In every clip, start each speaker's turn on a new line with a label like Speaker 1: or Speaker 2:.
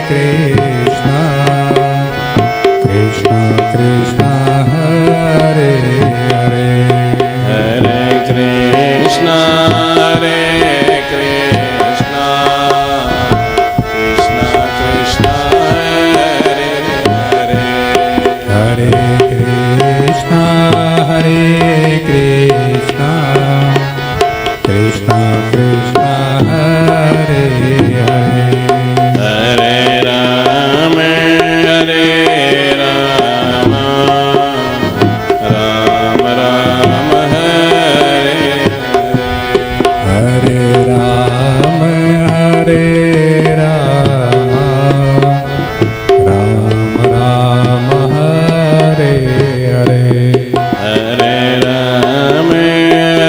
Speaker 1: कृष्णा कृष्णा कृष्णा हरे हरे
Speaker 2: हरे कृष्णा हरे कृष्णा कृष्णा कृष्णा हरे हरे
Speaker 1: हरे कृष्णा कृष्णा कृष्णा हरे हरे
Speaker 2: हरे राम राम राम हरे
Speaker 1: हरे राम राम राम हरे हरे
Speaker 2: हरे राम राम हरे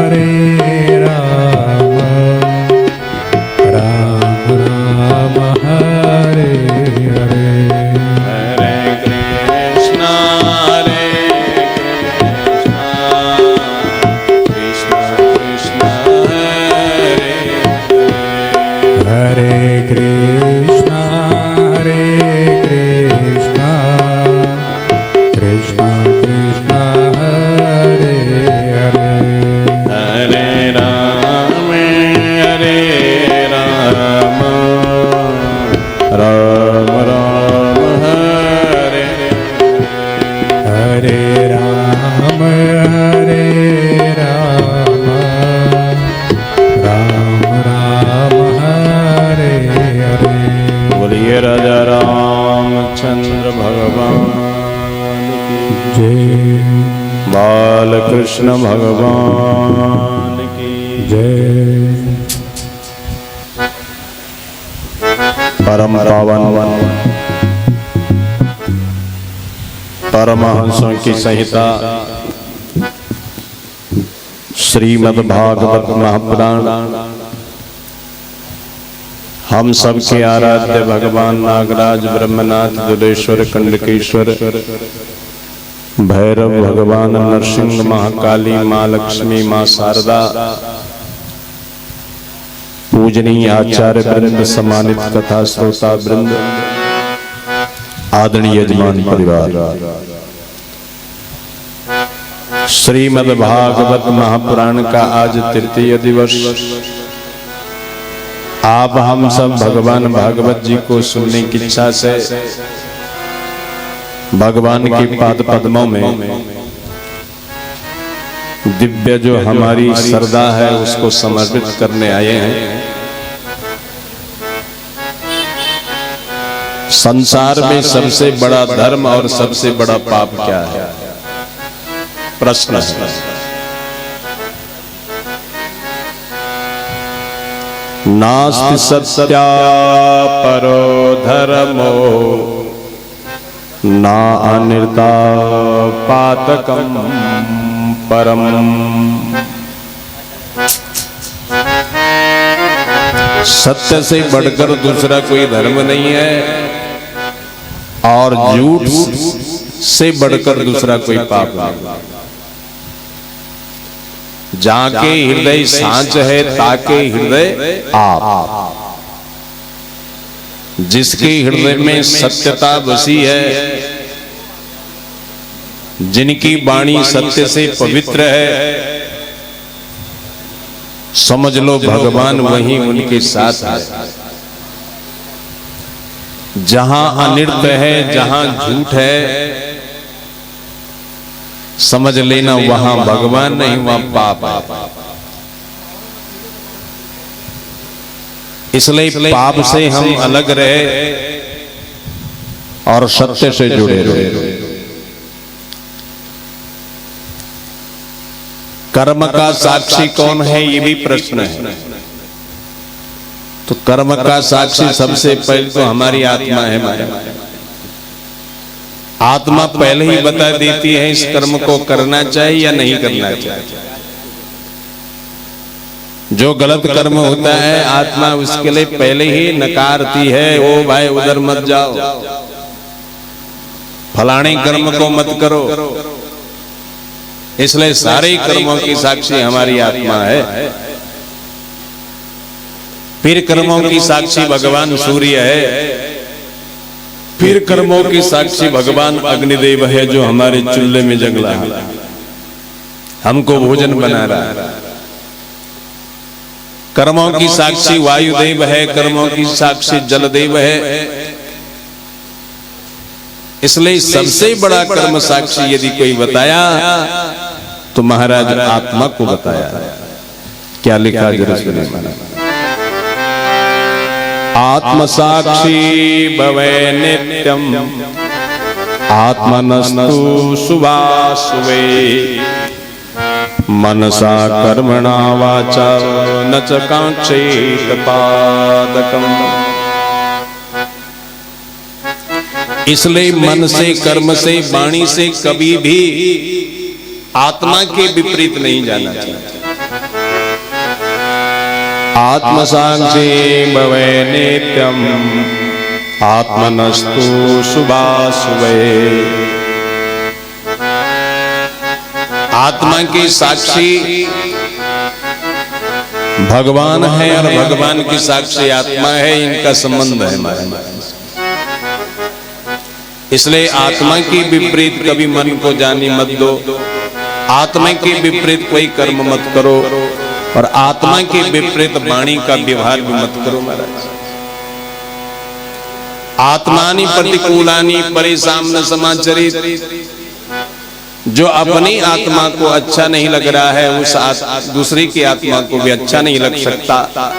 Speaker 1: हरे राम राम राम हरे हरे
Speaker 2: हरे कृष्णा कृष्णा कृष्णा हरे
Speaker 1: हरे कृष्णा कृष्णा कृष्णा हरे हरे
Speaker 2: हरे राम राम राम हरे
Speaker 1: हरे राम राम राम हरे हरे
Speaker 2: बोलिए राजा रामचंद्र भगवान की
Speaker 1: जय
Speaker 2: बाल कृष्ण भगवान की
Speaker 1: जय
Speaker 2: परम पावन परमहंसों की संहिता श्रीमद् भागवत महापुराण हम सब के आराध्य भगवान नागराज ब्रह्मनाथ दुलेश्वर कंडकेश्वर भैरव भगवान नरसिंह महाकाली माँ लक्ष्मी माँ शारदा पूजनीय आचार्य वृंद सम्मानित कथा श्रोता वृंद आदरणीय यजमान परिवार श्रीमद् भागवत महापुराण का आज तृतीय दिवस। आप हम सब भगवान भागवत जी को सुनने की इच्छा से भगवान के पाद पद्मों में दिव्य जो हमारी श्रद्धा है उसको समर्पित करने आए हैं। संसार में सबसे बड़ा धर्म और सबसे बड़ा पाप क्या है? प्रश्न है। नास्ति सत्या परो धर्मो ना अनिर्ता पातकम परम। सत्य से बढ़कर दूसरा कोई धर्म नहीं है और झूठ से बढ़कर दूसरा कोई पाप नहीं। जाके हृदय सांच है ताके हृदय आप। जिसके हृदय में सत्यता बसी है, जिनकी वाणी सत्य से पवित्र है, समझ लो भगवान वहीं उनके साथ है। जहां अनिर्त है, जहां झूठ है, समझ लेना वहां भगवान नहीं, वहां पाप है। इसलिए पाप से हम अलग रहे और सत्य से जुड़े रहे। कर्म का साक्षी कौन है, ये भी प्रश्न है। तो कर्म का साक्षी सबसे पहले तो हमारी आत्मा है। आत्मा पहले ही बता देती है इस कर्म को करना चाहिए या नहीं करना चाहिए। जो गलत कर्म होता है आत्मा उसके लिए पहले ही नकारती है, ओ भाई उधर मत जाओ। फलाने कर्म को मत करो। इसलिए सारे कर्मों की साक्षी हमारी आत्मा है। फिर कर्मों की साक्षी भगवान सूर्य है, फिर कर्मों की साक्षी भगवान अग्निदेव है जो हमारे चूल्हे में जगला है, हमको भोजन बना रहा है। कर्मों की साक्षी वायुदेव है, कर्मों की साक्षी जलदेव है। इसलिए सबसे बड़ा कर्म साक्षी यदि कोई बताया तो महाराज आत्मा को बताया। क्या लिखा जरा सुनिए। आत्म साक्षी भवे नित्यम आत्मनस्तु शुभाशुभे मनसा कर्मणा वाचा न च कांक्षेत पादकम। इसलिए मन से, कर्म से, वाणी से कभी भी आत्मा के विपरीत नहीं जाना चाहिए। आत्म साक्षी भवे नित्यम आत्मनस्तु शुभाशुभे। आत्मा की साक्षी भगवान है और भगवान की साक्षी आत्मा है, इनका संबंध है हमारे। इसलिए आत्मा की विपरीत कभी मन को जाने मत दो, आत्मा के विपरीत कोई कर्म मत करो और आत्मा के विपरीत वाणी का व्यवहार भी मत करो महाराज। आत्मानि प्रतिकूलानि परेशान समाचरित। जो अपनी आत्मा को अच्छा नहीं लग रहा है उस दूसरी की आत्मा को भी अच्छा नहीं लग सकता।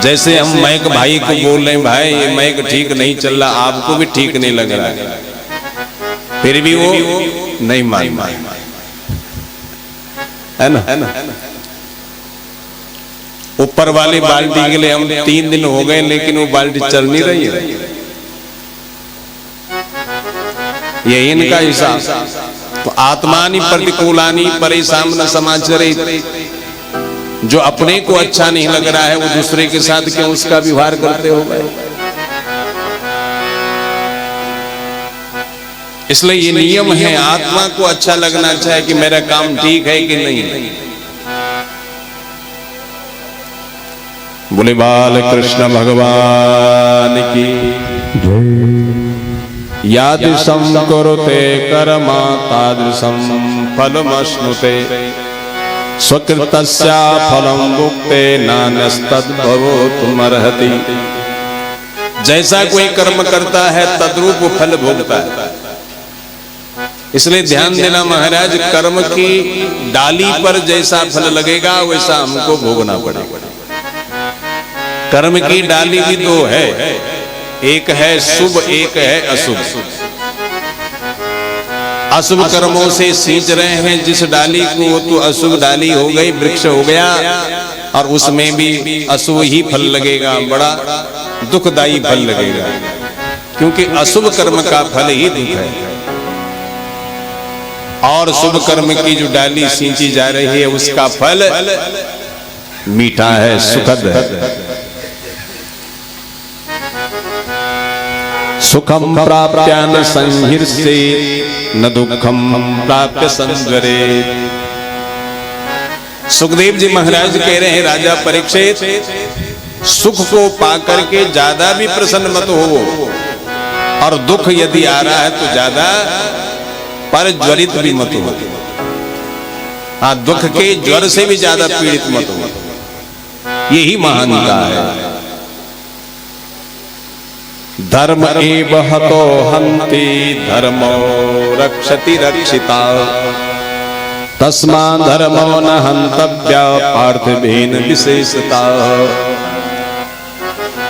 Speaker 2: जैसे हम मैक भाई को बोल रहे हैं, भाई ये मैक ठीक नहीं चल रहा, आपको भी ठीक नहीं लग रहा है, फिर भी वो नहीं मानता है ना। ऊपर वाली बाल्टी के लिए हम 3 दिन हो गए लेकिन वो बाल्टी चल नहीं रही है, ये इनका हिसाब। तो आत्मानि प्रतिकूलानि परेशान समाचरित। जो अपने को अच्छा नहीं लग रहा है वो दूसरे के साथ क्यों उसका व्यवहार करते हो गए। इसलिए ये नियम है, आत्मा को अच्छा लगना चाहिए कि मेरा काम ठीक है कि नहीं। बोले बाल कृष्ण भगवान की यादृशं कुरुते कर्मा तादृशं फलमश्नुते स्वकृतस्य फलं भुक्ते नान्यस्तद्भवतुमर्हति। जैसा कोई कर्म करता है तद्रूप फल भोगता है। इसलिए ध्यान देना महाराज, कर्म की डाली पर जैसा फल लगेगा वैसा हमको भोगना पड़ेगा। कर्म की डाली भी 2 है, एक है शुभ, एक है अशुभ। अशुभ कर्मों से सींच रहे हैं जिस डाली को, वो तो अशुभ डाली हो गई, वृक्ष हो गया और उसमें भी अशुभ ही फल लगेगा, बड़ा दुखदाई फल लगेगा, क्योंकि अशुभ कर्म का फल ही दुख है। और शुभ कर्म की जो डाली सींची जा रही है उसका फल मीठा है, सुखद है। सुखम प्राप्य न संहृष्ये न दुखम प्राप्य संजरे। सुखदेव जी महाराज कह रहे हैं, राजा परीक्षित, सुख को पाकर के ज्यादा भी प्रसन्न मत हो और दुख यदि आ रहा है तो ज्यादा पर ज्वरित भी मत हो। हाँ, दुख के ज्वर से भी ज्यादा पीड़ित मत हो, यही महानता है। धर्म एव हतो हन्ति धर्मो रक्षति रक्षिता तस्मा धर्मो न हन्तव्या पार्थिवेन विशेषता।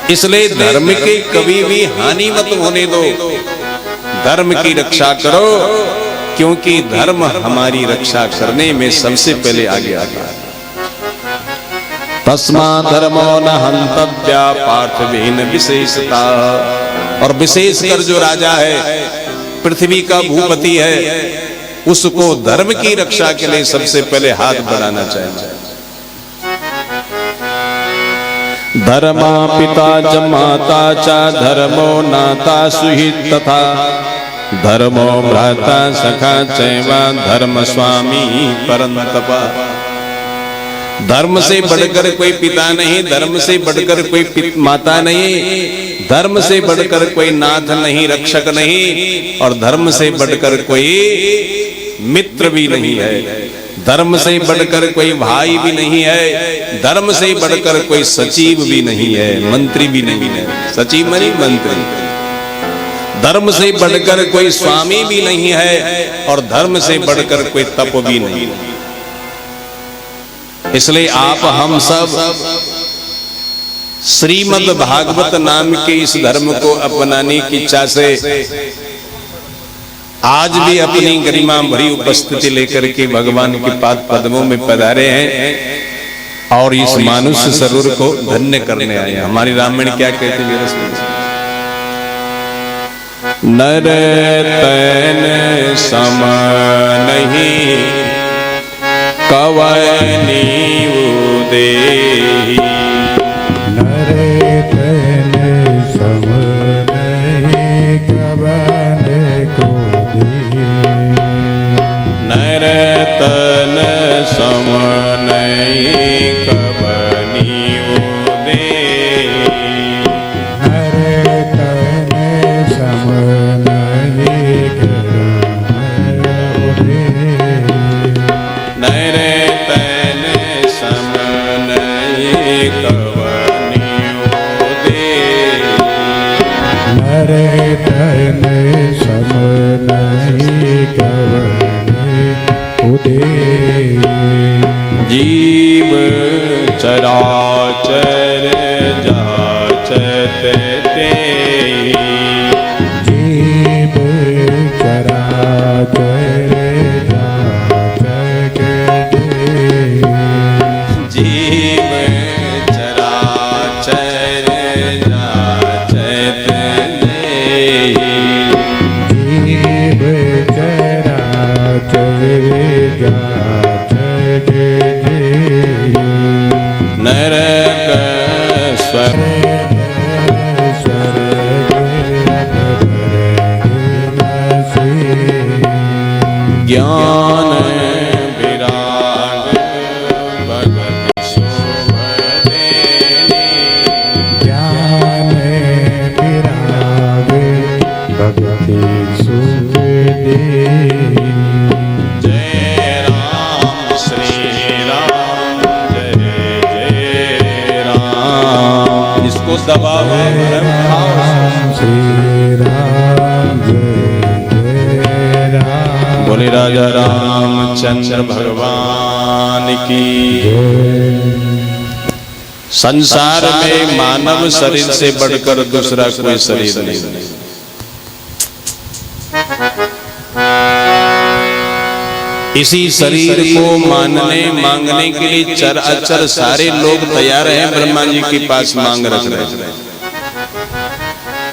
Speaker 2: इसलिए धर्म के कभी भी हानि मत होने दो, धर्म की रक्षा करो, क्योंकि धर्म हमारी रक्षा करने में सबसे पहले आगे आता है। तस्मा धर्मो न हन्तव्या पार्थिवेन विशेषता। और विशेषकर जो राजा है, पृथ्वी का भूपति है, उसको धर्म की रक्षा के लिए सबसे पहले हाथ बढ़ाना चाहिए। धर्मा पिता च माता च धर्मो नाता सुहित तथा धर्मो भ्राता सखा चैवा धर्म स्वामी परंतपा। धर्म से बढ़कर कोई पिता नहीं, धर्म से बढ़कर कोई माता नहीं, धर्म से बढ़कर कोई नाथ नहीं, रक्षक नहीं, और धर्म से बढ़कर कोई मित्र भी नहीं है, धर्म से बढ़कर कोई भाई भी नहीं है, धर्म से बढ़कर कोई सचिव भी नहीं है, मंत्री भी नहीं है। सचिव मनी मंत्री। धर्म से बढ़कर कोई स्वामी भी नहीं है और धर्म से बढ़कर कोई तप भी नहीं है। इसलिए आप हम सब श्रीमद् भागवत नाम के इस धर्म को अपनाने की इच्छा से आज भी अपनी गरिमा भरी उपस्थिति लेकर के भगवान के पाद पद्मों में पधारे हैं और इस मानुष्य सरोवर को धन्य करने आए हैं। हमारी रामायण क्या कहती है? नर तैन सम नहीं कवनी उदेहि।
Speaker 1: नर तैन सम नहीं कवन को देहि।
Speaker 2: नर तन सम नहीं कवनी उदेहि।
Speaker 1: नर तन सम नहीं कवन उदेहि।
Speaker 2: नर तन सम नहीं कवनी उदेहि।
Speaker 1: नर तन सम नहीं कवन उदेहि।
Speaker 2: जीव चराचर जाचत तेहि।
Speaker 1: जीव चराचर जाचक तेहि।
Speaker 2: जीव चराचर जाचत तेहि।
Speaker 1: जीव चराचर जाचक तेहि।
Speaker 2: नरक स्वर्ग ज्ञान विराग भगति शोभ देने।
Speaker 1: ज्ञान विराग भगति सुख देहि।
Speaker 2: जय राम श्री राम जय जय राम। इसको दबाओ
Speaker 1: राम श्री राम जय जय राम।
Speaker 2: बोले राजा रामचंद्र भगवान की। संसार में मानव शरीर से बढ़कर दूसरा कोई शरीर नहीं। इसी शरीर को मानने मांगने के लिए चर अचर सारे लोग तैयार हैं, ब्रह्मा जी के पास मांग रख रहे हैं।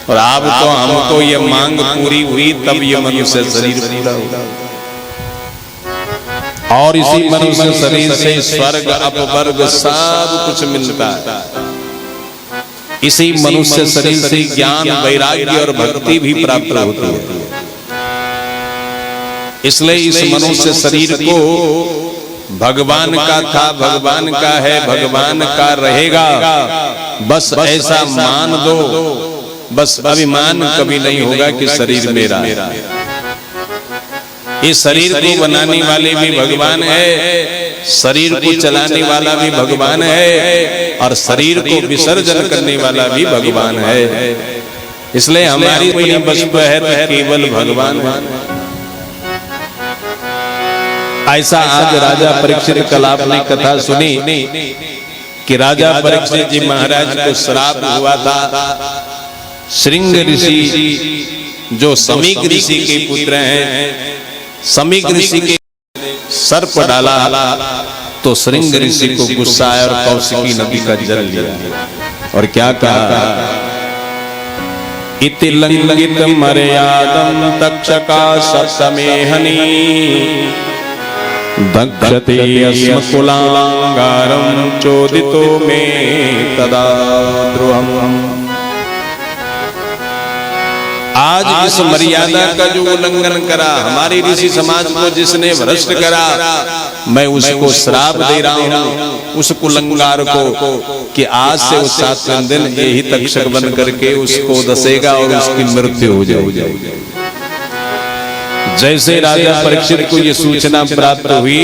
Speaker 2: और अब तो हमको ये मांग पूरी हुई तब ये मनुष्य शरीर पूरा हुआ। और इसी मनुष्य शरीर से स्वर्ग अपवर्ग सब कुछ मिलता है। इसी मनुष्य शरीर से ज्ञान वैराग्य और भक्ति भी प्राप्त होती है। इसलिए इस मनुष्य शरीर को भगवान का था, भगवान का है, भगवान का रहेगा, बस ऐसा मान दो। बस अभिमान कभी नहीं होगा कि शरीर मेरा। इस शरीर को बनाने वाले भी भगवान है, शरीर को चलाने वाला भी भगवान है, और शरीर को विसर्जन करने वाला भी भगवान है। इसलिए हमारी कोई वस्तु है तो केवल भगवान है। ऐसा आज राजा परीक्षित, कल आपने कथा सुनी कि राजा परीक्षित जी महाराज को श्राप हुआ था। श्रृंग ऋषि जो समीक ऋषि के पुत्र हैं, समीक ऋषि के सर्प डाला तो श्रृंग ऋषि को गुस्सा आया और कौशिकी नदी का जल लिया और क्या कहा? इति लंघित मर्यादं तक्षका सप्तमेहनी दक्षते अस्म कुलांगारं चोदितो में तदा द्रुहम्। आज इस मर्यादा का जो उल्लंघन करा, हमारी ऋषि समाज को जिसने भ्रष्ट करा, मैं उसको श्राप दे रहा हूँ, उस कुलंगार को, कि आज से उस 7वें दिन यही तक्षक बन करके उसको दसेगा और उसकी मृत्यु हो जाएगी। जैसे राजा परीक्षित को ये सूचना प्राप्त हुई,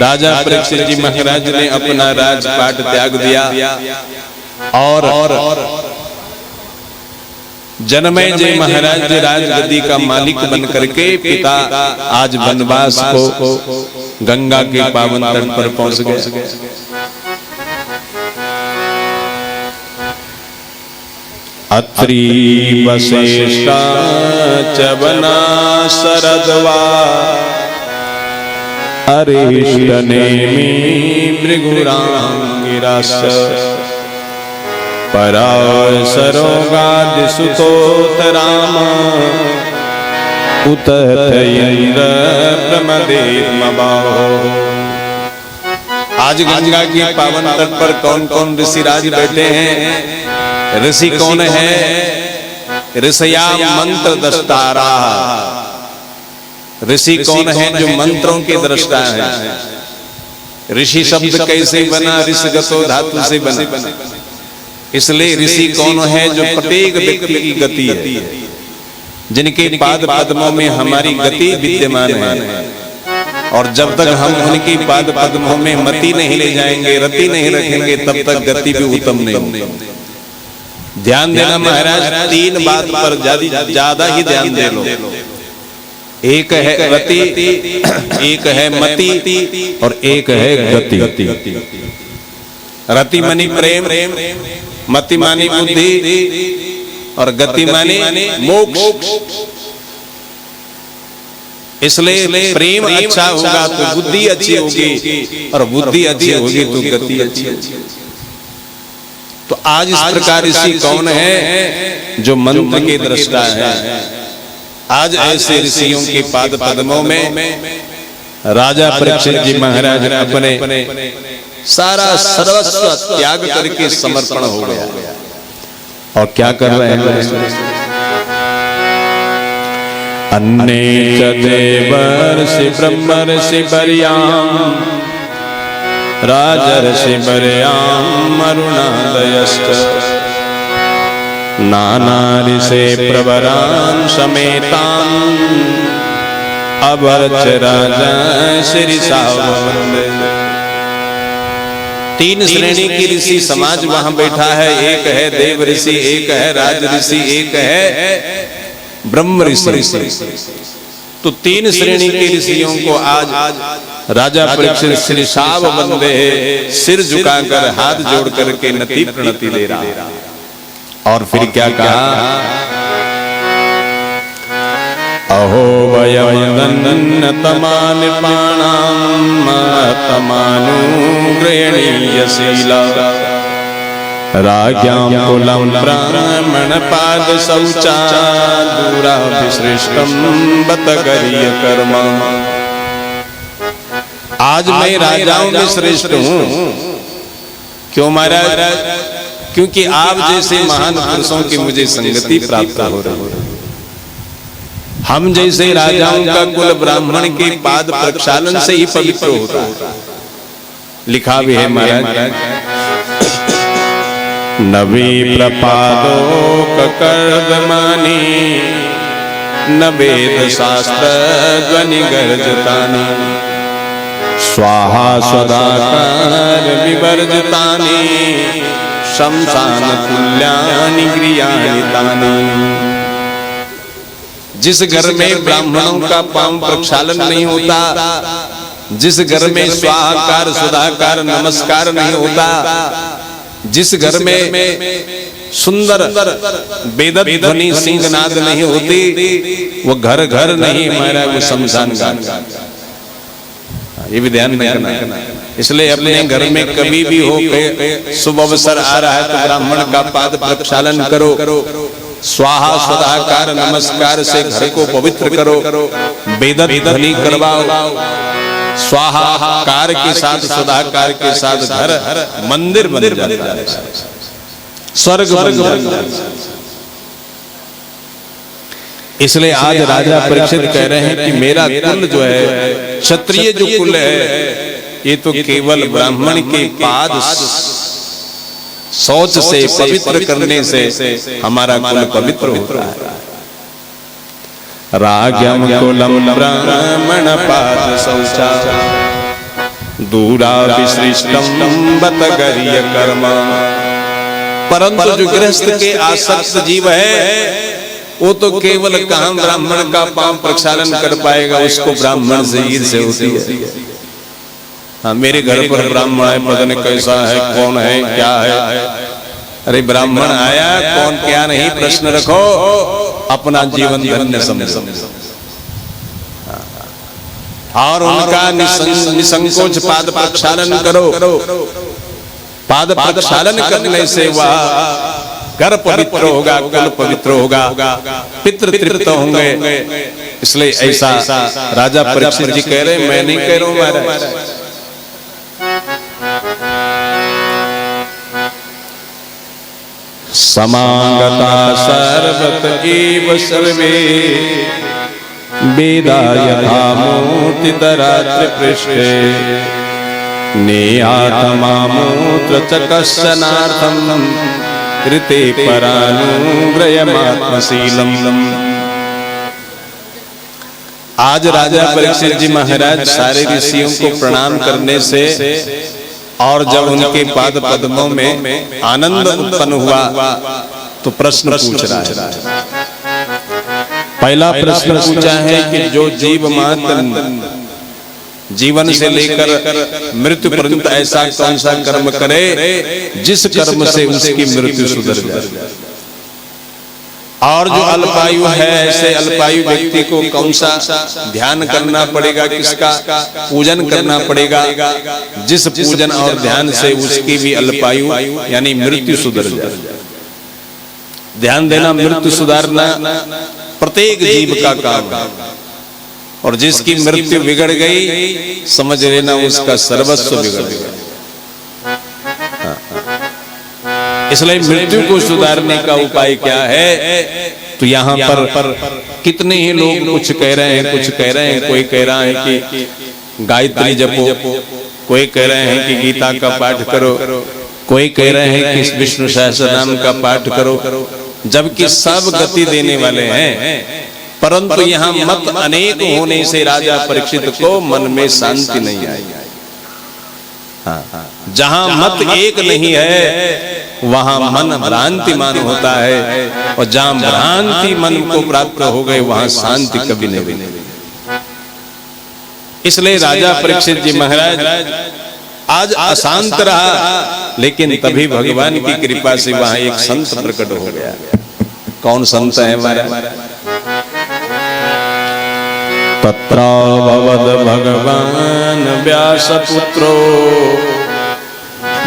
Speaker 2: राजा परीक्षित जी महाराज ने अपना राजपाट त्याग दिया और जनमेजय महाराज राजगद्दी का मालिक बन करके पिता आज वनवास को गंगा के पावन तट पर पहुंच गए। अत्रि वशिष्ठा चवना शरद्वा अरिष्ट नेमि भृगुरांगिरास पराशरोगादिसुतोतराम उतत इंद्र प्रमदेत्मबाहो। आज गंगा के पावन तट पर कौन कौन ऋषिराज बैठे हैं? ऋषि कौन है? ऋषया मंत्र दस्तारा। ऋषि कौन है? जो मंत्रों के दृष्टा है। ऋषि शब्द कैसे बना? ऋषगतो धातु से बना। इसलिए ऋषि कौन है? जो प्रत्येक व्यक्ति की गति है, जिनके पाद पद्मों में हमारी गति विद्यमान है। और जब तक हम उनकी पाद पद्मों में मति नहीं ले जाएंगे, रति नहीं रखेंगे, तब तक गति भी उत्तम नहीं होगी। ध्यान देना महाराज, 3 बात पर ज्यादा ही ध्यान दे लो। एक है रति, एक है मति और एक है गति। रति मानी प्रेम, मति मानी बुद्धि और गति मानी मोक्ष। इसलिए प्रेम अच्छा होगा तो बुद्धि अच्छी होगी और बुद्धि अच्छी होगी तो गति अच्छी होगी। तो आज इस प्रकार ऋषि कौन है? जो मंत्र के दृष्टा है। आज ऐसे ऋषियों के पाद पद्मों में राजा परीक्षित जी महाराज ने अपने सारा सर्वस्व त्याग करके समर्पण हो गया। और क्या कर रहे हैं? अन्ने च देवर्षि ब्रह्मर्षि वर्याम राजर्षि वर्याम अरुणादयश्च नाना ऋषे प्रवरान् समेतान् अवर्च राजा शिरिषा वन्दे। 3 श्रेणी की ऋषि समाज वहां बैठा है। एक है देव ऋषि, एक है राज ऋषि, एक है ब्रह्म ऋषि। तो 3 श्रेणी के ऋषियों को आज राजा परीक्षित शिरिषाव वंदे, सिर झुकाकर हाथ जोड़ करके नति प्रणति दे रहा है। और फिर क्या कहा? अहो वयमदन्न तमानिपाणां तमानुग्रहणीयशीला राज्ञां कुलं ब्राह्मण पाद शौचा दूराभिसृष्टं बत करिय कर्म। आज मैं राजाओं में श्रेष्ठ हूँ। क्यों महाराज? क्योंकि आप जैसे महान पुरुषों की मुझे संगति प्राप्त हो रही है। हम जैसे राजाओं का कुल ब्राह्मण के पाद प्रक्षालन से ही पवित्र होता है। लिखा भी है महाराज, नवी प्रपादो कर्दमानी न वेद शास्त्र ध्वनि गर्जतानि स्वाहा स्वदाकार विवर्जितानि शमशान तुल्यानि गृहाणि तानि। जिस घर में ब्राह्मणों का पांव प्रक्षालन नहीं होता, जिस घर में स्वाहाकार सुधाकार नमस्कार नहीं होता, जिस घर में सुंदर वेद ध्वनि सिंहनाद नहीं होती, वो घर घर नहीं हमारा, वो शमशान घाट। ये भी ध्यान रखना। इसलिए अपने घर में कभी भी हो शुभ अवसर आ रहा है तो ब्राह्मण का पाद प्रक्षालन करो, स्वाहा स्वधाकार नमस्कार से घर को पवित्र करो, वेद ध्वनि करवाओ, स्वाहाकार के साथ स्वधाकार के साथ घर मंदिर बन जाता है, स्वर्ग बन जाता है। इसलिए आज राजा परीक्षित कह रहे हैं कि मेरा कुल जो है, क्षत्रिय जो कुल है, ये तो केवल ब्राह्मण के पाद शौच से पवित्र करने से हमारा कुल पवित्र होता है। राग्यम कुलम ब्राह्मण पाद शौचा दूरा विसृष्टम बत गर्य कर्म। परंतु जो गृहस्थ के आसक्त जीव है वो तो केवल कहाँ ब्राह्मण का पांव प्रक्षालन कर पाएगा, उसको ब्राह्मण से ईर्ष्या होती है। हाँ, मेरे घर पर ब्राह्मण है, पता नहीं कैसा है, कौन है, क्या है। अरे ब्राह्मण आया, कौन क्या नहीं, प्रश्न रखो, अपना जीवन धन्य समझो और उनका निसंकोच पाद प्रक्षालन करो। पाद प्रक्षालन करने से वह घर पवित्र होगा, कुल पवित्र होगा, पितृ तृप्त होंगे। इसलिए ऐसा राजा परीक्षित जी कह रहे, मैं नहीं कह रहा हूं महाराज। समागता सर्वत एव सर्वे वेदा यथा मूर्तितरात्र पृष्ठे नेयातमामूत्र च कश्चनार्थं कृते परानुव्रयमात्मशीलम। आज राजा परीक्षित जी महाराज सारे ऋषियों को प्रणाम करने से और जब उनके पाद पद्मों में आनंद उत्पन्न हुआ तो प्रश्न पूछ रहा है। पहला प्रश्न पूछा है कि जो जीव मात्र जीवन से लेकर मृत्यु पर्यंत ऐसा कौन सा कर्म करे जिस कर्म से उसकी मृत्यु सुधर जाए, और जो अल्पायु है ऐसे अल्पायु व्यक्ति को कौन सा ध्यान करना पड़ेगा, किसका पूजन करना पड़ेगा जिस पूजन और ध्यान से उसकी भी अल्पायु यानी मृत्यु सुधर जाए। ध्यान देना, मृत्यु सुधारना प्रत्येक जीव का काम है, और जिसकी मृत्यु बिगड़ गई समझ लेना उसका सर्वस्व बिगड़ गया। इसलिए मृत्यु को सुधारने का उपाय क्या है? तो यहाँ पर कितने ही लोग कुछ कह रहे हैं, कुछ कह रहे हैं। कोई कह रहा है कि गायत्री जपो, कोई कह रहे हैं कि गीता का पाठ करो, कोई कह रहे हैं कि विष्णु सहस्रनाम का पाठ करो, जबकि सब गति देने वाले हैं। परंतु यहाँ मत अनेक होने से राजा परीक्षित को मन में शांति नहीं आई। हाँ, जहाँ मत एक नहीं है वहाँ मन भ्रांतिमान होता है, और जहाँ भ्रांति मन को प्राप्त हो गए वहाँ शांति कभी नहीं मिलेगी। इसलिए राजा परीक्षित जी महाराज आज अशांत रहा, लेकिन तभी भगवान की कृपा से वहाँ एक संत प्रकट हो गया। कौन संत है हमारा? तत्राववद भगवान व्यासपुत्रो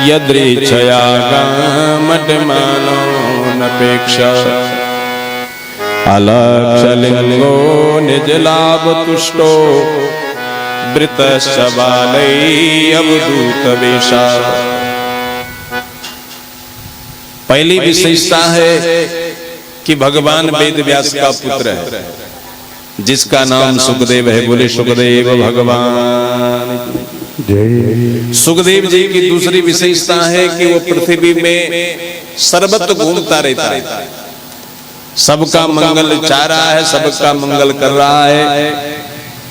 Speaker 2: यदृच्छया गामटमानो नपेक्षा अलक्षलिंगो निजलाभ तुष्टो वृतश्च बालै अवधूत वेशा। पहली विशेषता है कि भगवान वेद व्यास का पुत्र है, जिसका नाम सुखदेव है। बोले सुखदेव भगवान जय। सुखदेव जी की दूसरी विशेषता है कि वो पृथ्वी में सर्वत्र घूमता रहता है, सबका मंगल चाह रहा है, सबका मंगल कर रहा है,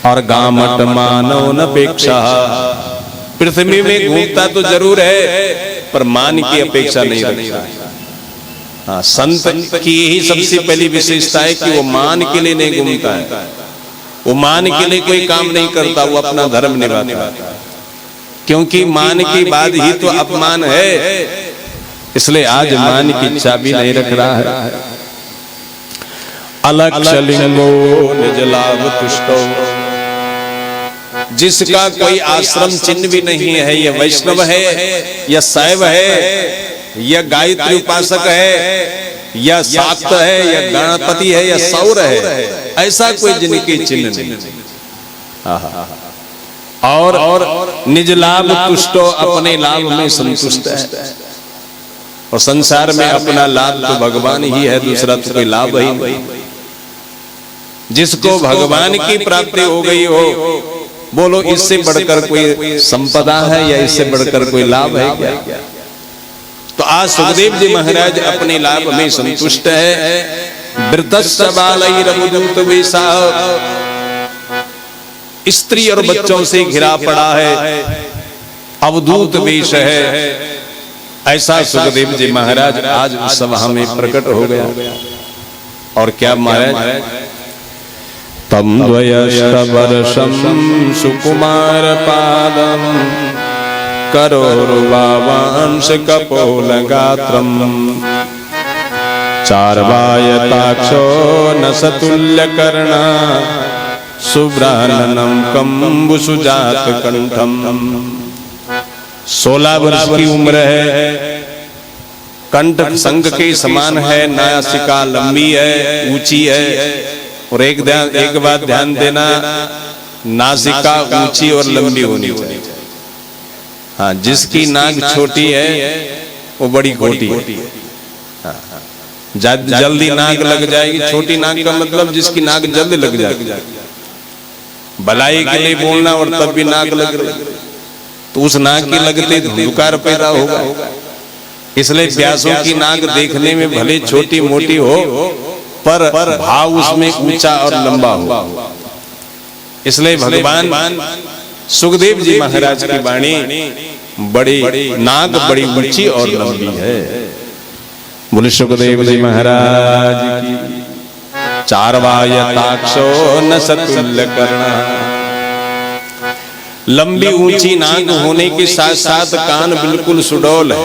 Speaker 2: और गामट मानव नपेक्षा। पृथ्वी में घूमता तो जरूर है पर मान की अपेक्षा नहीं रखता। हाँ, संत की यही सबसे पहली विशेषता है कि वो मान के लिए नहीं घूमता है, वो मान के लिए कोई काम नहीं करता, वो अपना धर्म निभाता है। क्योंकि मान के बाद ही तो अपमान है, इसलिए आज मान की इच्छा भी नहीं रख रहा है। अलक्षलिंगो निजलाभ तुष्टो, जिसका कोई आश्रम चिन्ह भी नहीं है, यह वैष्णव है या शैव है या गायत्री उपासक है या शाक्त है या गणपति है या सौर है, ऐसा कोई जिनके चिन्ह नहीं। और निज लाभ तुष्टो, अपने लाभ में संतुष्ट है, और संसार में अपना लाभ तो भगवान ही है, दूसरा तो कोई लाभ ही नहीं। जिसको भगवान की प्राप्ति हो गई हो, बोलो इससे बढ़कर कोई संपदा है या इससे बढ़कर कोई लाभ है क्या? तो आज सुखदेव जी महाराज अपने लाभ में संतुष्ट है। वृद्धस्य बालैरवधूत वेशः, स्त्री और बच्चों से घिरा पड़ा है, अवधूत वेश है, ऐसा सुखदेव जी महाराज आज उस सभा में प्रकट हो गया। और क्या महाराज, तम द्वयष्टवर्षं सुकुमार पादम करोरुवांश कपोलगात्रम चार्वायताक्षो नसतुल्यकर्णा शुभ्राननं कंबुसुजात कंठम। 16 वर्ष की उम्र है, कंठ संग के समान है, नासिका लंबी है, ऊंची है। और एक बात ध्यान देना, नासिका ऊंची और लंबी होनी चाहिए। हाँ, जिसकी नाक छोटी है वो बड़ी खोटी है। हाँ, जल्दी नाक लग जाएगी। छोटी नाक का मतलब जिसकी नाक जल्दी लग जाएगी। भलाई के लिए बोलना और तब भी नाक लग रही, तो उस नाक की लगते धुकार पैदा होगा। इसलिए प्यासों की नाक देखने में भले छोटी मोटी हो, पर भाव उसमें ऊंचा और लंबा हो। इसलिए भगवान सुखदेव जी महाराज की वाणी बड़ी नाक बड़ी ऊंची और लंबी है। बोले सुखदेव जी महाराज की। चार्वायताक्षो नसतुल्यकर्णा, लंबी ऊंची नाक होने के साथ साथ कान बिल्कुल सुडौल है।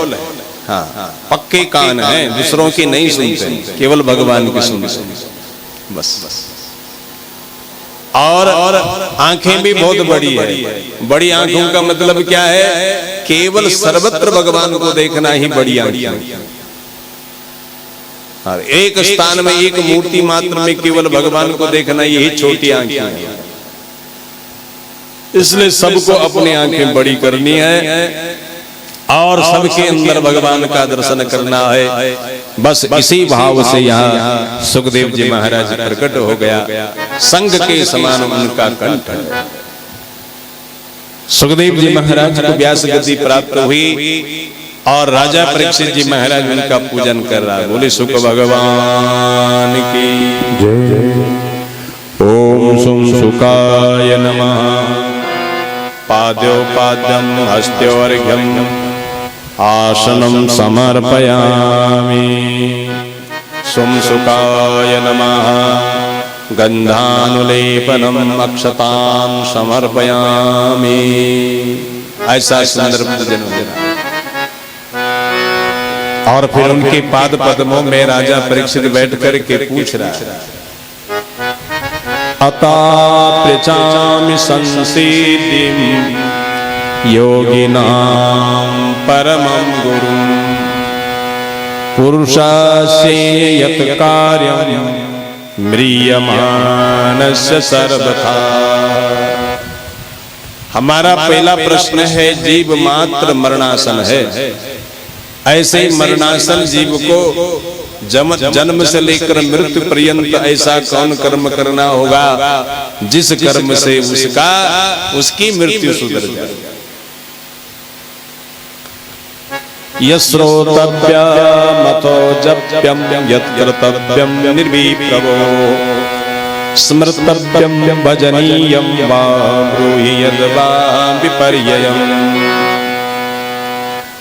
Speaker 2: हाँ, पक्के कान हैं, दूसरों की नहीं सुनते, केवल भगवान की सुनते बस। और आंखें भी बहुत बड़ी है। बड़ी आंखों का मतलब क्या है? केवल सर्वत्र भगवान को देखना ही बड़ी आंखें। एक स्थान में एक मूर्ति मात्र में केवल भगवान को देखना यही छोटी आंखें हैं। इसलिए सबको अपनी आंखें बड़ी करनी है और सबके अंदर भगवान का दर्शन करना है। बस इसी भाव से यहाँ सुखदेव जी महाराज प्रकट हो गया। संग के समान उनका कंठ है। सुखदेव जी महाराज को व्यास गद्दी प्राप्त हुई और राजा परीक्षित जी महाराज उनका पूजन कर रहा है। बोले सुख भगवान की
Speaker 1: जय।
Speaker 2: ओम सुम सुखाय नमः। पाद्योपाद्यम हस्त्योर्घ्यम आसनं समर्पयामि। सुम सुखाय नमः। गंधानुलेपनम अक्षतां समर्पयामि। ऐसा सुंदर पूजन हो गया। और फिर उनके पाद पद्मों में राजा परीक्षित बैठ कर के पूछ रहा है, अता प्रचामि संसिद्धिं योगिनां परमं गुरुं पुरुषस्य यत् कार्यं म्रियमाणस्य सर्वथा। हमारा पहला प्रश्न है, जीव मात्र मरणासन है। ऐसे मरणासन जीव को जन्म से लेकर मृत्यु पर्यंत ऐसा कौन कर्म करना होगा जिस कर्म से उसकी मृत्यु सुधर जाए। यश्रोतव्यमतो जप्यं यत्कर्तव्यं निर्विप्रभो स्मर्तव्यं भजनीयं वा ब्रूहि यद्वा विपर्ययम्।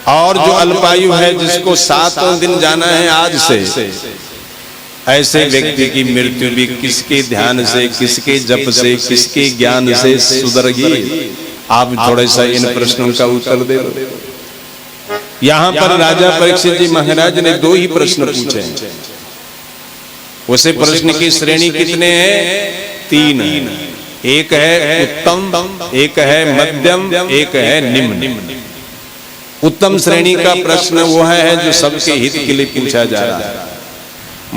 Speaker 2: और जो अल्पायु है, जिसको 7 दिन जाना है आज से, ऐसे व्यक्ति की मृत्यु भी किसके ध्यान से, किसके जप से, किसके ज्ञान से सुधरेगी? आप थोड़ा सा इन प्रश्नों का उत्तर दे दो। यहाँ पर राजा परीक्षित जी महाराज ने 2 ही प्रश्न पूछे। उसे प्रश्न की श्रेणी कितने हैं? 3 है। एक है उत्तम, एक है मध्यम, एक है निम्न। उत्तम श्रेणी का प्रश्न वो है जो सबके हित के लिए पूछा जा रहा है।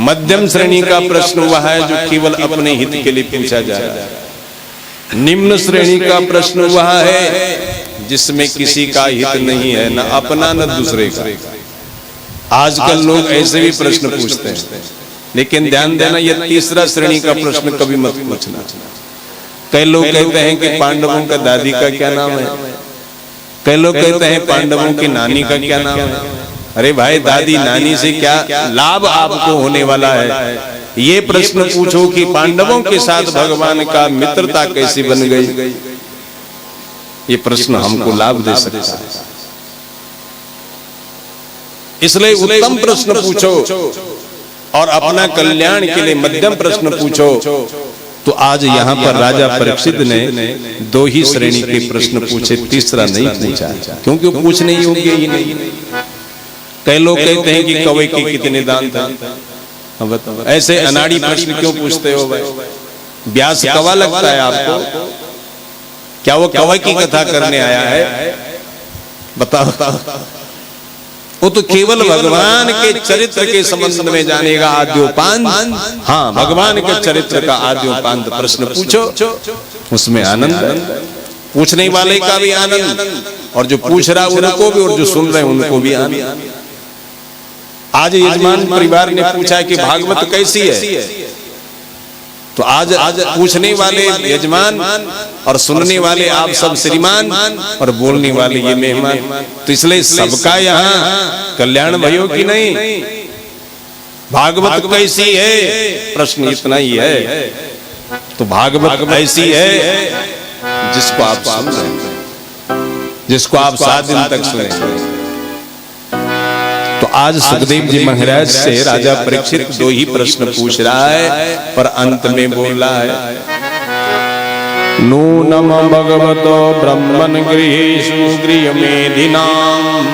Speaker 2: मध्यम श्रेणी का प्रश्न वह है जो केवल अपने हित के लिए पूछा जा रहा है। निम्न श्रेणी का प्रश्न वह है जिसमें किसी का हित नहीं है, न अपना न दूसरे का। आजकल लोग ऐसे भी प्रश्न पूछते हैं। लेकिन ध्यान देना, ये तीसरा श्रेणी का प्रश्न कभी मत पूछना। कई लोग कहते हैं कि पांडवों का दादी का क्या नाम है, कई लोग कहते हैं पांडवों की नानी का क्या नाम है। अरे भाई, दादी नानी से क्या लाभ आपको होने वाला है? ये प्रश्न पूछो कि पांडवों के साथ भगवान का मित्रता कैसी बन गई। ये प्रश्न हमको लाभ दे सकता है। इसलिए उत्तम प्रश्न पूछो और अपना कल्याण के लिए मध्यम प्रश्न पूछो। तो आज यहाँ पर राजा परीक्षित ने 2 ही श्रेणी के प्रश्न पूछे, तीसरा नहीं पूछा, क्योंकि वो पूछने योग्य ही नहीं। कई लोग कहते हैं कि कौवे के कितने दांत हैं। ऐसे अनाड़ी प्रश्न क्यों पूछते हो भाई? व्यास कौवा लगता है आपको? क्या वो कौवे की कथा करने आया है? बताओ। वो तो केवल भगवान के चरित्र के संबंध में जानेगा आद्योपांत। हाँ, भगवान के चरित्र का आद्योपांत प्रश्न पूछो, उसमें आनंद है, पूछने वाले का भी आनंद और जो पूछ रहा उनको भी और जो सुन रहे उनको भी आनंद। आज यजमान परिवार ने पूछा कि भागवत कैसी है, तो आज पूछने वाले यजमान और सुनने वाले आप सब श्रीमान और बोलने वाले ये मेहमान। तो इसलिए सबका यहाँ कल्याण भयो कि नहीं? भागवत कैसी है, प्रश्न इतना ही है। तो भागवत ऐसी है जिसको आप सुन रहे हैं, जिसको आप 7 दिन तक सुने। तो आज सुखदेव जी महाराज से राजा परीक्षित 2 ही प्रश्न पूछ रहा है, पर अंत में बोल रहा है, नूनम भगवतो ब्रह्मन् गृहेषु गृहमेधिनाम्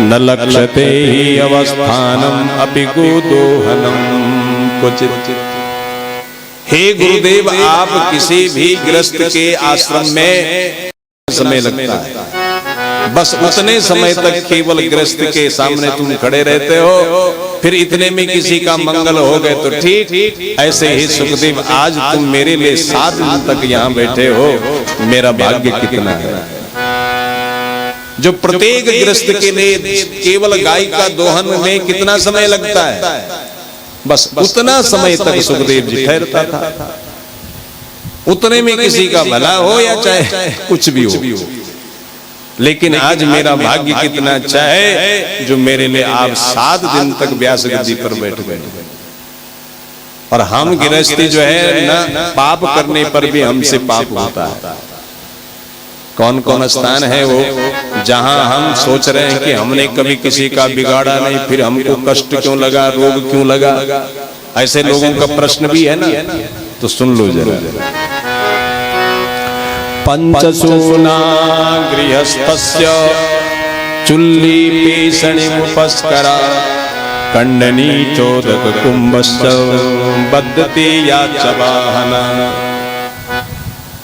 Speaker 2: न लक्ष्यते हि अवस्थानम् अपि गोदोहनम् क्वचित्। हे गुरुदेव, आप किसी भी गृहस्थ के आश्रम में समय लगता है, बस उतने समय तक केवल गृहस्थ के सामने तुम खड़े रहते हो, फिर इतने में किसी का मंगल हो गए तो ठीक। ऐसे ही सुखदेव, आज तुम मेरे लिए 7 दिन तक यहाँ बैठे हो, मेरा भाग्य कितना है। जो प्रत्येक गृहस्थ के लिए केवल गाय का दोहन में कितना समय लगता है, बस उतना समय तक सुखदेव जी ठहरता था। उतने में किसी का भला हो या चाहे कुछ भी हो। लेकिन आज मेरा भाग्य कितना अच्छा है जो मेरे लिए आप 7 दिन तक व्यास गद्दी पर बैठ गए। और हम गृहस्थी जो है ना, पाप करने पर भी हमसे पाप होता है। कौन कौन स्थान है वो जहां हम सोच रहे हैं कि हमने कभी किसी का बिगाड़ा नहीं, फिर हमको कष्ट क्यों लगा, रोग क्यों लगा? ऐसे लोगों का प्रश्न भी है ना, तो सुन लो जरा। पंचसूना गृहस्थस्य चुल्ली पेषणिमुपस्करा कंडनी चोदक कुंभस्य बद्धते या चबाहना।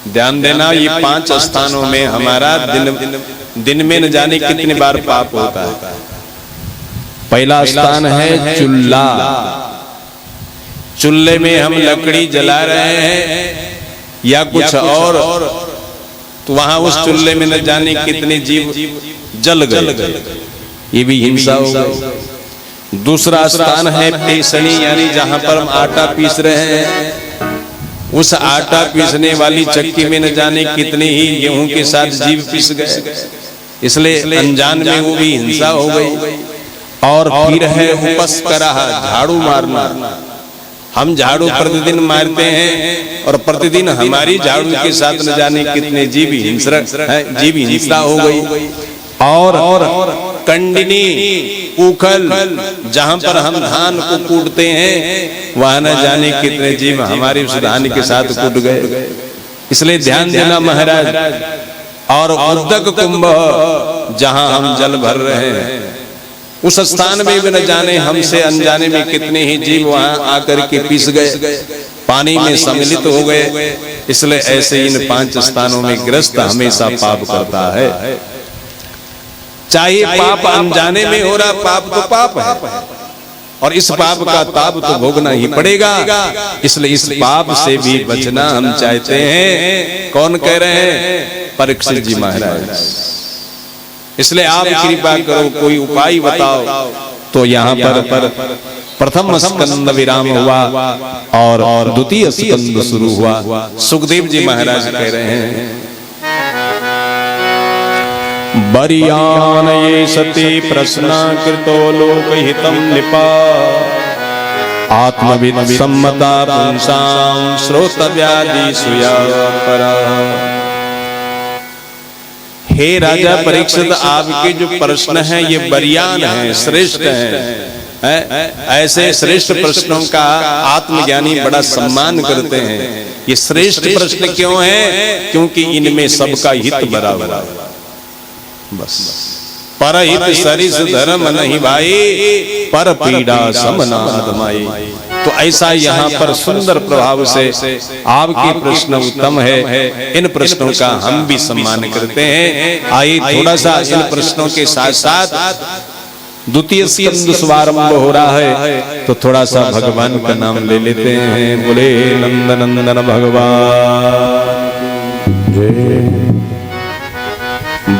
Speaker 2: ध्यान देना, ये 5 स्थानों में हमारा दिन में न जाने कितने बार पाप होता है। पहला स्थान है चूल्हा। चूल्हे में हम लकड़ी जला रहे हैं या कुछ और, तो वहां उस चूल्हे में न जाने कितने जीव जल गए, ये भी हिंसा हो गई। दूसरा स्थान है पेसनी, यानी जहां पर हम आटा पीस रहे हैं, उस आटा पीसने वाली चक्की में न जाने कितने ही गेहूं के साथ जीव पीस गए, इसलिए अनजान में वो भी हिंसा हो गई। और फिर है उपस्करा, झाड़ू मारना। हम झाड़ू प्रतिदिन मारते हैं और प्रतिदिन हमारी झाड़ू के साथ न जाने कितने जीव हिंसा हो गई। और कंडनी, उखल, जहां पर हम धान को कूटते हैं, वहां न जाने कितने जीव हमारे उस धान के साथ कूट गए। इसलिए ध्यान देना महाराज। और उद्दक कुंभ, जहां हम जल भर रहे हैं, उस स्थान में भी न जाने हमसे अनजाने में कितने ही जीव वहां आकर के पीस गए, पानी में सम्मिलित हो गए। इसलिए ऐसे इन 5 स्थानों में गृहस्थ हमेशा पाप करता है। चाहे पाप अनजाने में हो रहा, पाप तो पाप है और इस पाप का ताप तो भोगना ही पड़ेगा। इसलिए इस पाप से भी बचना हम चाहते हैं। कौन कह रहे हैं? परीक्षित जी महाराज। इसलिए आप कृपा करो, कोई उपाय बताओ। तो यहाँ पर प्रथम स्कंद विराम हुआ और द्वितीय स्कंद शुरू हुआ। सुखदेव जी महाराज कह रहे हैं, बरियान ये सती प्रश्न कृतो लोकहितं निपा आत्मविद सम्मता पुंसां श्रोतव्यादिषु या परा। हे राजा परीक्षित, आपके जो प्रश्न हैं ये बरियान हैं, श्रेष्ठ हैं। ऐसे श्रेष्ठ प्रश्नों का आत्मज्ञानी बड़ा सम्मान करते हैं। ये श्रेष्ठ प्रश्न क्यों हैं? क्योंकि इनमें सबका हित बराबर है। बस परहित सरिस धर्म नहीं भाई, पर पीड़ा समनाद माई। तो ऐसा यहाँ पर सुंदर प्रभाव से आपके प्रश्न उत्तम है। इन प्रश्नों का हम भी सम्मान करते हैं। आइए थोड़ा सा इन प्रश्नों के साथ साथ द्वितीय स्कंद शुभारंभ हो रहा है, तो थोड़ा सा भगवान का नाम ले लेते हैं। बोले नंद नंदन भगवान जय।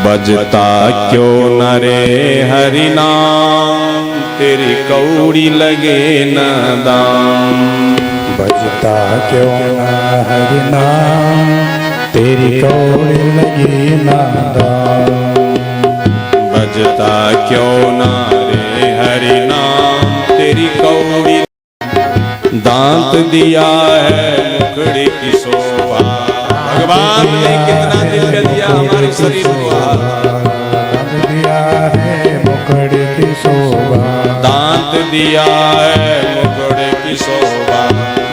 Speaker 2: बजता क्यों न रे हरि नाम, तेरी कौड़ी लगे न दाम।
Speaker 1: बजता क्यों न हरि नाम, तेरी कौड़ी लगे न दाम।
Speaker 2: बजता क्यों न रे हरि नाम, तेरी कौड़ी दांत दिया है मुखड़े की शोभा। भगवान ने कितना दिव्य दिया हमारे शरीर को,
Speaker 1: दांत दिया है मुखड़े की शोभा।
Speaker 2: दांत दिया है मुखड़े की शोभा।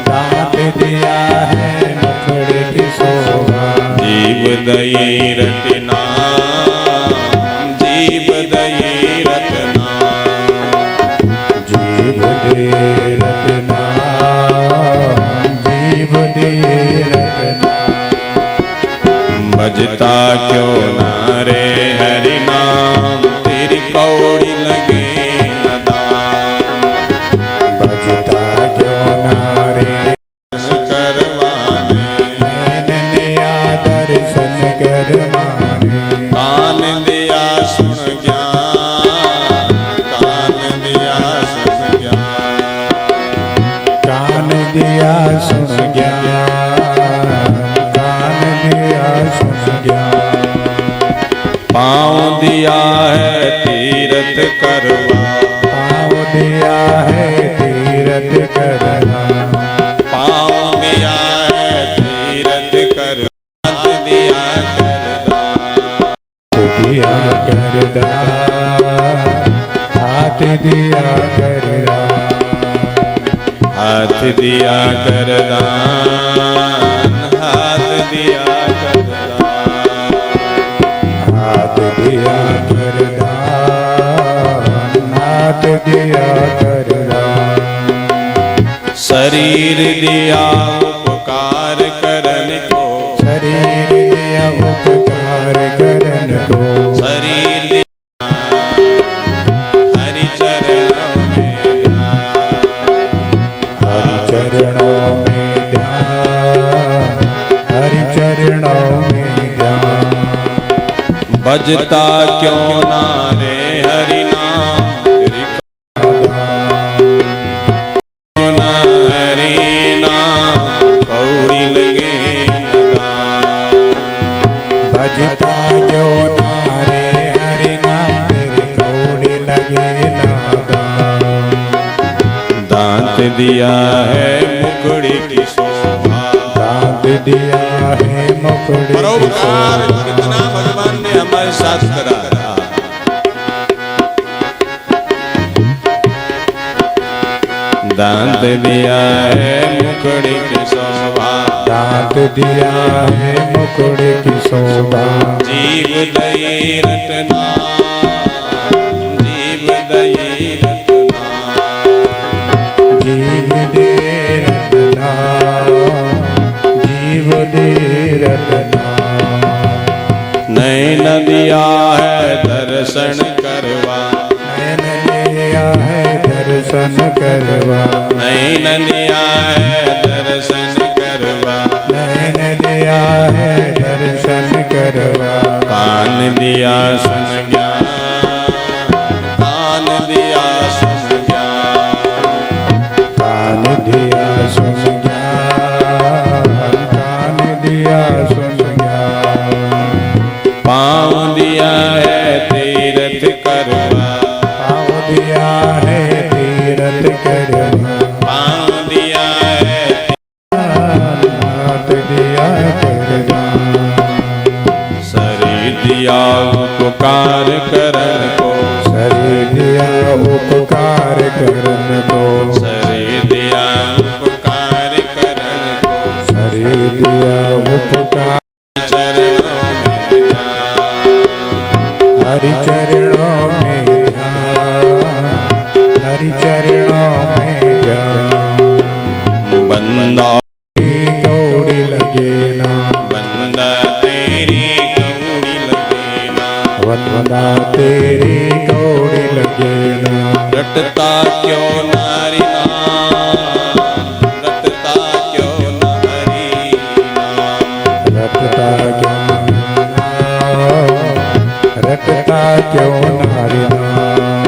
Speaker 1: दांत दिया है मुखड़े की शोभा।
Speaker 2: जीव दई रटना, जीव दई रटना,
Speaker 1: जीव दे रटना, जीव दे रटना।
Speaker 2: बजता क्यों न रे हरि नाम, तेरी कौड़ी लगे न दाम।
Speaker 1: बजता क्यों न रे
Speaker 2: करवाने,
Speaker 1: मैंने दर्शन करवाने।
Speaker 2: कान दिया सुन ज्ञान, कान दिया सुन ज्ञान,
Speaker 1: कान दिया सुन ज्ञान, कान दिया सुन ज्ञान।
Speaker 2: पाँव दिया है तीरथ करवा,
Speaker 1: पाँव दिया है तीरथ करना।
Speaker 2: पाँव दिया है तीरथ करवा। हाथ दिया करदा,
Speaker 1: दिया करदा, हाथ दिया करदा।
Speaker 2: हाथ दिया करदान, हाथ दिया करदान।
Speaker 1: हाथ दिया करदा, हाथ दिया करदा।
Speaker 2: शरीर दिया उपकार करने को,
Speaker 1: शरीर दिया उपकार करन को।
Speaker 2: शरीर दिया हरि चरणों में ध्यान,
Speaker 1: हरि चरणों में ध्यान, हरि चरणों में ध्यान।
Speaker 2: बजता क्यों ना रे हरि नाम, तेरी क्यों ना हरि नाम, कौड़ी लगे न दाम।
Speaker 1: भजता जो नारे हरि नाम, तेरी कौड़ी लगे ना दाम।
Speaker 2: दांत दिया है मुखड़ी की शोभा।
Speaker 1: दांत दिया है मुखड़े की
Speaker 2: परोपकार
Speaker 1: शोभा।
Speaker 2: कितना भगवान ने हमारे साथ करा। दांत दिया है मुखड़ी की शोभा।
Speaker 1: दांत दिया है मुखड़े की शोभा।
Speaker 2: जीव दई रटना, जीव दई रटना,
Speaker 1: जीव दे रटना, जीव दे रटना।
Speaker 2: नैन दिया है दर्शन करवा।
Speaker 1: नैन दिया है दर्शन करवा।
Speaker 2: नैन दिया है दर्शन करवा।
Speaker 1: नैन दिया है दर्शन करवा।
Speaker 2: कान दिया सुन ज्ञान, कान दिया सुन ज्ञान। दिया उपकार करन को,
Speaker 1: सरे दिया उपकार करन को,
Speaker 2: सरे दिया उपकार करन को,
Speaker 1: सरे दिया उपकार
Speaker 2: चरणों में ध्यान,
Speaker 1: हरि चरणों में ध्यान, हरि चरणों में ध्यान।
Speaker 2: बंदा
Speaker 1: कौड़ी लगे ना,
Speaker 2: बंदा तेरी कौड़ी लगे ना,
Speaker 1: वंदना तेरी कौड़ी लगे ना।
Speaker 2: रटता क्यों नारी नाम, रटता क्यों न हरि नाम,
Speaker 1: रटता क्यों रटता क्यों हरि नाम,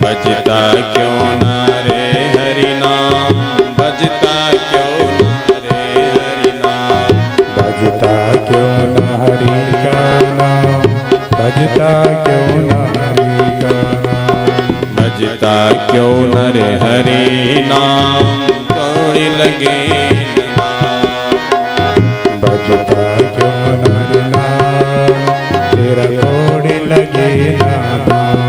Speaker 2: बजता क्यों न रे हरि नाम, बजता क्यों न रे हरि नाम,
Speaker 1: बजता क्यों न हरि का नाम, बजता क्यों न हरि का नाम,
Speaker 2: बजता क्यों न रे हरि नाम, कौड़ी लगे ना।
Speaker 1: बजता क्यों न हरि नाम, तेरा कौड़ी लगे ना नाम।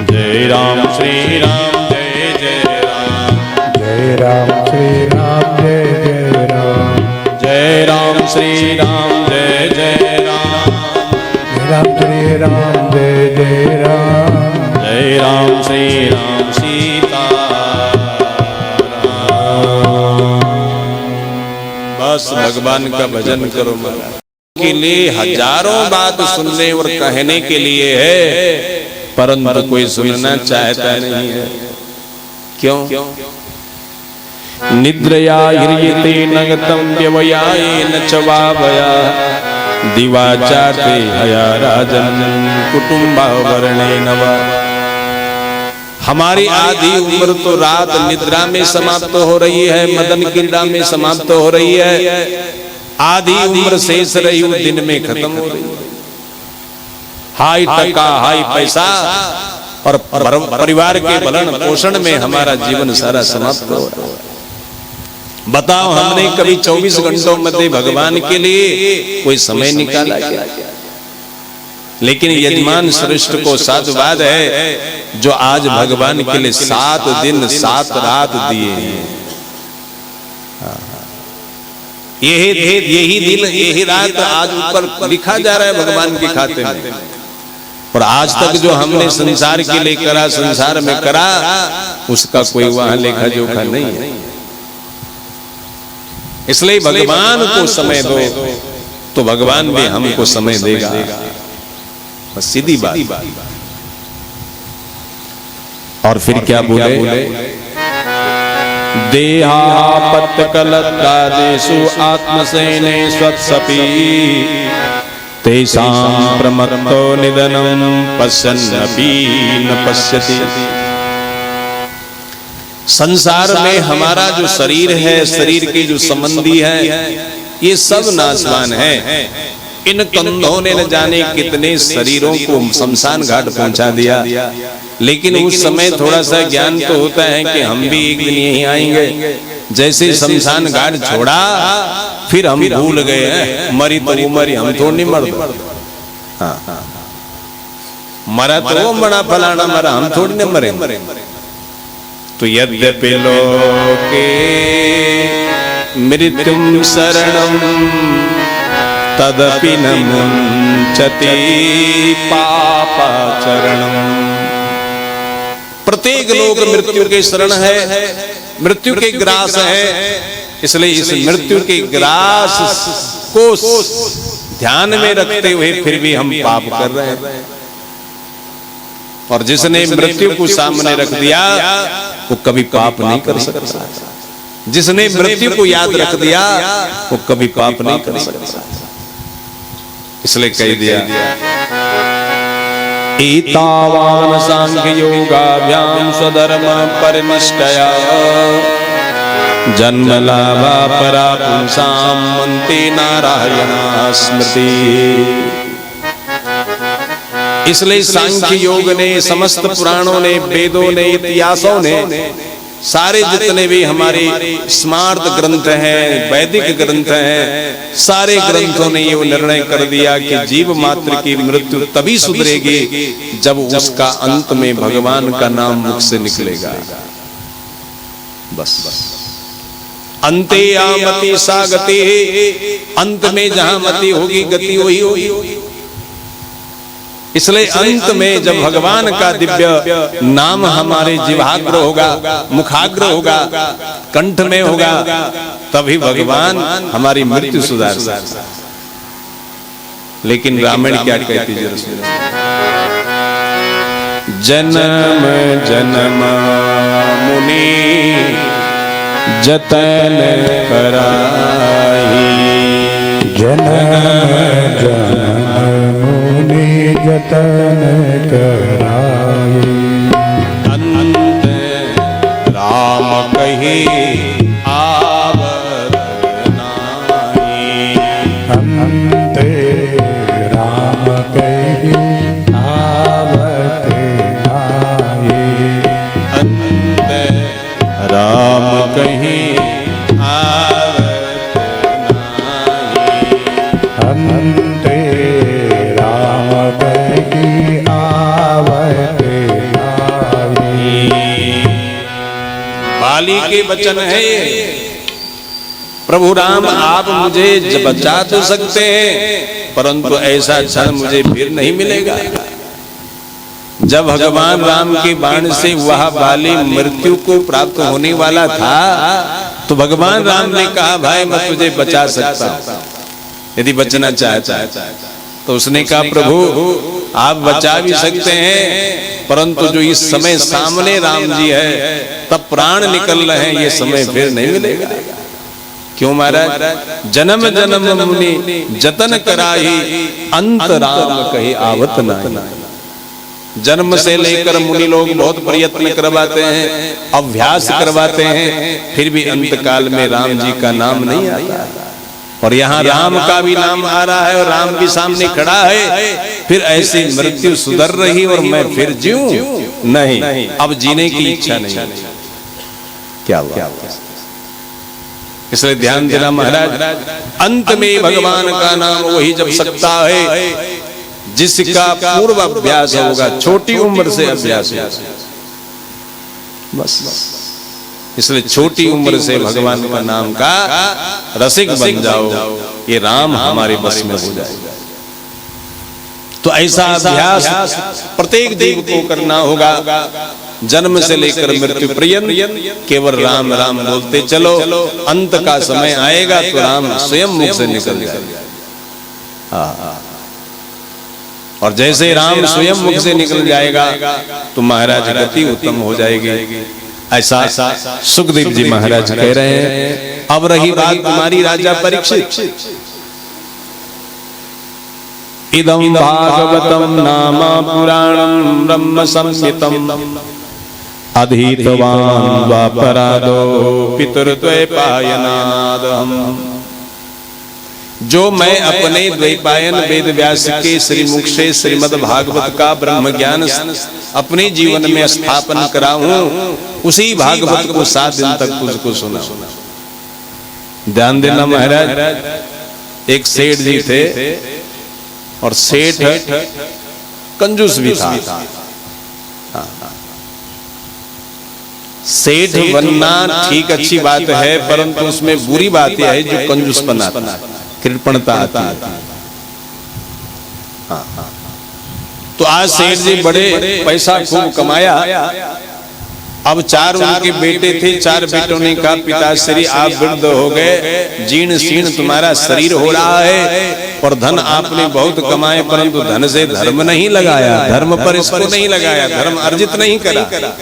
Speaker 2: जय राम श्री राम जय जय राम,
Speaker 1: जय राम श्री राम जय जय राम,
Speaker 2: जय राम श्री राम जय जय राम,
Speaker 1: जय राम श्री राम जय जय राम,
Speaker 2: जय राम श्री राम सीता राम। बस भगवान का भजन करो महाराज। के लिए हजारों बात सुनने और कहने के लिए है, परंतु कोई सुनना चाहता नहीं है। क्यों? निद्रया ह्रियते नगतं व्यवयायेन च वा भया, दिवाचाते हया राजन कुटुम्बावरणेन वा। हमारी आधी उम्र तो रात निद्रा में समाप्त हो रही है, मदन क्रीड़ा में समाप्त हो रही है, आधी उम्र शेष रही दिन में खत्म हो रही है। हाई टका हाई पैसा और परिवार के भरण पोषण में हमारा जीवन सारा समाप्त हो रहा है। बताओ हमने कभी 24 घंटों में भगवान के लिए कोई समय निकाला क्या? लेकिन यजमान श्रेष्ठ को साधुवाद है जो आज भगवान के लिए 7 दिन 7 रात दिए हैं। यही दिन यही रात आज ऊपर लिखा जा रहा है भगवान के खाते में। और आज तक जो हमने संसार के लिए करा, संसार में करा, उसका कोई वहां लेखा जोखा नहीं है। इसलिए भगवान को समय दो तो भगवान भी हमको समय देगा, बस सीधी बात। और फिर क्या बोले? देहापत्कलत्कादेषु आत्मसेने स्वत्सपि, तेषां प्रमत्तो निधनं पश्यन्नपि न पश्यति। संसार में हमारा जो शरीर है, शरीर के जो संबंधी है, ये सब नाशवान है। इन कंधों ने न जाने कितने शरीरों को शमशान घाट पहुंचा दिया, लेकिन उस समय थोड़ा सा ज्ञान तो होता है कि हम भी एक दिन यहीं आएंगे। जैसे शमशान घाट छोड़ा फिर हम भूल गए हैं, मरी तो मरी, हम तो नहीं मर। हाँ, मरा तो वो मरा, फलाना मरा, हम थोड़ी न मरे। तो यद्यपि लोके मृत्युम शरणम तदपि न मुंचति पापाचरणम। प्रत्येक लोग मृत्यु के शरण है, मृत्यु के ग्रास है। इसलिए इस मृत्यु के ग्रास को ध्यान में रखते हुए फिर भी हम पाप कर रहे हैं। और जिसने मृत्यु को सामने रख दिया वो कभी पाप नहीं कर सकता। जिसने मृत्यु को याद रख दिया वो कभी पाप नहीं कर सकता। इसलिए कह दिया एतावान सांख्य योगाभ्याम स्वधर्म परिनिष्ठया जन्म लाभा परा पुंसाम मंते नारायणा स्मृति। इसलिए सांख्य योग ने, समस्त पुराणों ने, वेदों ने, इतिहासों ने सारे जितने भी हमारे स्मार्त ग्रंथ हैं, वैदिक ग्रंथ हैं, सारे ग्रंथों ने ये निर्णय कर दिया कि जीव मात्र की मृत्यु तभी सुधरेगी जब उसका अंत में भगवान का नाम मुख से निकलेगा। बस अंते आमति सा गति, अंत में जहां मति होगी गति वही होगी। इसलिए अंत में जब भगवान का दिव्य नाम हमारे जिह्वाग्र होगा, मुखाग्र होगा, कंठ में होगा, तभी भगवान हमारी मृत्यु सुधार सकता है। लेकिन रामायण क्या कहती है? जन्म जन्म मुनि जतन कराई,
Speaker 1: जन्म जन्म मुनि जतन कराई,
Speaker 2: अंत राम कही आवत नाई,
Speaker 1: अंत राम कही आवत नाई,
Speaker 2: अंत राम कही आवत नाई,
Speaker 1: अंत राम कही आवत नाई।
Speaker 2: बाली के वचन है ये। प्रभु राम आप मुझे बचा तो सकते हैं, परंतु ऐसा क्षण मुझे फिर नहीं मिलेगा। जब भगवान राम के बाण से वह बाली मृत्यु को प्राप्त होने वाला था, तो भगवान राम ने कहा भाई मैं तुझे बचा सकता हूं यदि बचना चाहता है। तो उसने कहा प्रभु आप बचा भी सकते हैं, परंतु जो इस समय सामने राम जी है तब प्राण निकल रहे हैं, ये समय फिर नहीं मिलेगा। क्यों महाराज? जन्म जन्म मुनि जतन कराही, अंत राम कही आवत नाई। जन्म से लेकर मुनि लोग बहुत प्रयत्न करवाते हैं, अभ्यास करवाते हैं, फिर भी अंत काल में राम जी का नाम नहीं आता। और यहाँ राम का भी नाम आ रहा है और राम भी सामने खड़ा है, फिर ऐसी मृत्यु सुधर रही और मैं फिर जीऊं नहीं, अब जीने की इच्छा नहीं। क्या हुआ? इसलिए ध्यान देना महाराज, अंत में भगवान का नाम वही जप सकता है जिसका पूर्व अभ्यास होगा, छोटी उम्र से अभ्यास होगा। बस इसलिए छोटी उम्र से भगवान का नाम का रसिक बन जाओ, ये राम हमारे बस में हो जाएगा। तो ऐसा अभ्यास प्रत्येक जीव को करना होगा, जन्म से लेकर मृत्यु पर्यंत केवल राम राम बोलते चलो। अंत का समय आएगा तो राम स्वयं मुख से निकल जाएगा। और जैसे राम स्वयं मुख से निकल जाएगा तो महाराज गति उत्तम हो जाएगी। ऐसा सुखदेव जी महाराज कह रहे हैं। अब रही बात तुम्हारी राजा परीक्षित। इदं भागवतम नाम पुराणं ब्रह्म संहितम अधीतवान् द्वापरादो पितृद्वैपायनादहम्। जो मैं अपने द्वैपायन वेद व्यास के श्रीमुख से श्रीमद् भागवत का ब्रह्म ज्ञान अपने जीवन में स्थापन करा हूं, उसी भागवत को 7 दिन तक तुझको सुना। ध्यान देना महाराज, एक सेठ जी थे और सेठ कंजूस भी था। सेठ बनना ठीक अच्छी बात है, परंतु उसमें बुरी बात यह है जो कंजूस बनाता, कृपणता आती है। तो आज सेठ जी बड़े पैसा खूब कमाया। अब 4 उनके बेटे थे, 4 बेटों ने कहा पिताश्री आप वृद्ध हो गए, जीर्ण शीर्ण तुम्हारा शरीर हो रहा है और धन आपने बहुत कमाए, परंतु धन से धर्म नहीं लगाया, धर्म पर इसको नहीं लगाया, धर्म अर्जित नहीं करा।